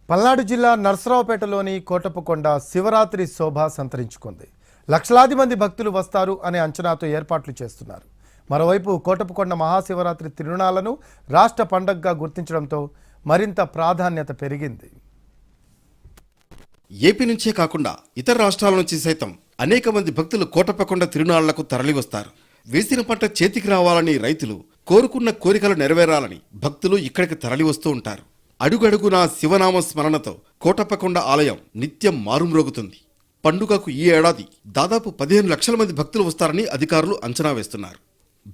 పల్నాడు జిల్లా నర్సరావుపేటలోని కోటప్పకొండ శివరాత్రి శోభ సంతరించుకుంది. లక్షలాది మంది భక్తులు వస్తారు అనే అంచనాతో ఏర్పాట్లు చేస్తున్నారు. మరోవైపు కోటప్పకొండ మహాశివరాత్రి తిరునాళ్లను రాష్ట్ర పండగగా గుర్తించడంతో మరింత ప్రాధాన్యత పెరిగింది. ఏపీ నుంచే కాకుండా ఇతర రాష్ట్రాల నుంచి సైతం అనేక మంది భక్తులు కోటప్పకొండ తిరునాళ్లకు తరలివస్తారు. వేసిన పంట చేతికి రావాలని రైతులు, కోరుకున్న కోరికలు నెరవేరాలని భక్తులు ఇక్కడికి తరలివస్తూ ఉంటారు. అడుగడుగునా శివనామ స్మరణతో కోటప్పకొండ ఆలయం నిత్యం మారుమ్రోగుతుంది. పండుగకు ఈ ఏడాది దాదాపు 15 లక్షల మంది భక్తులు వస్తారని అధికారులు అంచనా వేస్తున్నారు.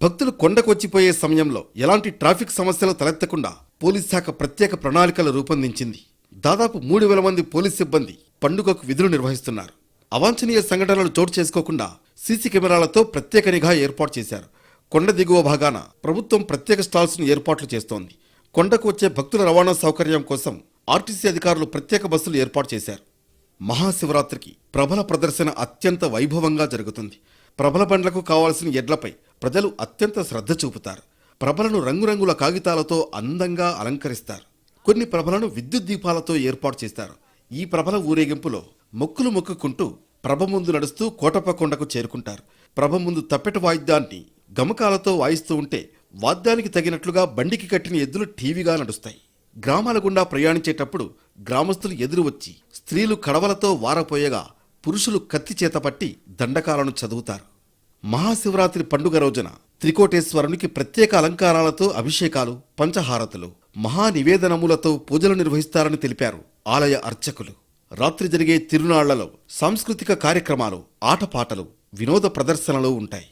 భక్తులు కొండకు వచ్చిపోయే సమయంలో ఎలాంటి ట్రాఫిక్ సమస్యలు తలెత్తకుండా పోలీస్ శాఖ ప్రత్యేక ప్రణాళికలు రూపొందించింది. దాదాపు 3000 మంది పోలీస్ సిబ్బంది పండుగకు విధులు నిర్వహిస్తున్నారు. అవాంఛనీయ సంఘటనలు చోటు చేసుకోకుండా సీసీ కెమెరాలతో ప్రత్యేక నిఘా ఏర్పాటు చేశారు. కొండ దిగువ భాగాన ప్రభుత్వం ప్రత్యేక స్టాల్స్ను ఏర్పాట్లు చేస్తోంది. కొండకు వచ్చే భక్తుల రవాణా సౌకర్యం కోసం ఆర్టీసీ అధికారులు ప్రత్యేక బస్సులు ఏర్పాటు చేశారు. మహాశివరాత్రికి ప్రభల ప్రదర్శన అత్యంత వైభవంగా జరుగుతుంది. ప్రభల బండ్లకు కావాల్సిన ఎడ్లపై ప్రజలు అత్యంత శ్రద్ధ చూపుతారు. ప్రభలను రంగురంగుల కాగితాలతో అందంగా అలంకరిస్తారు. కొన్ని ప్రభలను విద్యుత్ దీపాలతో ఏర్పాటు చేస్తారు. ఈ ప్రభల ఊరేగింపులో మొక్కులు మొక్కుకుంటూ ప్రభ ముందు నడుస్తూ కోటప్పకొండకు చేరుకుంటారు. ప్రభ ముందు తప్పెట వాయిద్యాన్ని గమకాలతో వాయిస్తూ ఉంటే వాద్యానికి తగినట్లుగా బండికి కట్టిన ఎద్దులు టీవీగా నడుస్తాయి. గ్రామాల గుండా ప్రయాణించేటప్పుడు గ్రామస్తులు ఎదురు వచ్చి స్త్రీలు కడవలతో వారపోయగా పురుషులు కత్తి చేతపట్టి దండకాలను చదువుతారు. మహాశివరాత్రి పండుగ రోజున త్రికోటేశ్వరునికి ప్రత్యేక అలంకారాలతో అభిషేకాలు, పంచహారతులు, మహానివేదనములతో పూజలు నిర్వహిస్తారని తెలిపారు ఆలయ అర్చకులు. రాత్రి జరిగే తిరునాళ్లలో సాంస్కృతిక కార్యక్రమాలు, ఆటపాటలు, వినోద ప్రదర్శనలు ఉంటాయి.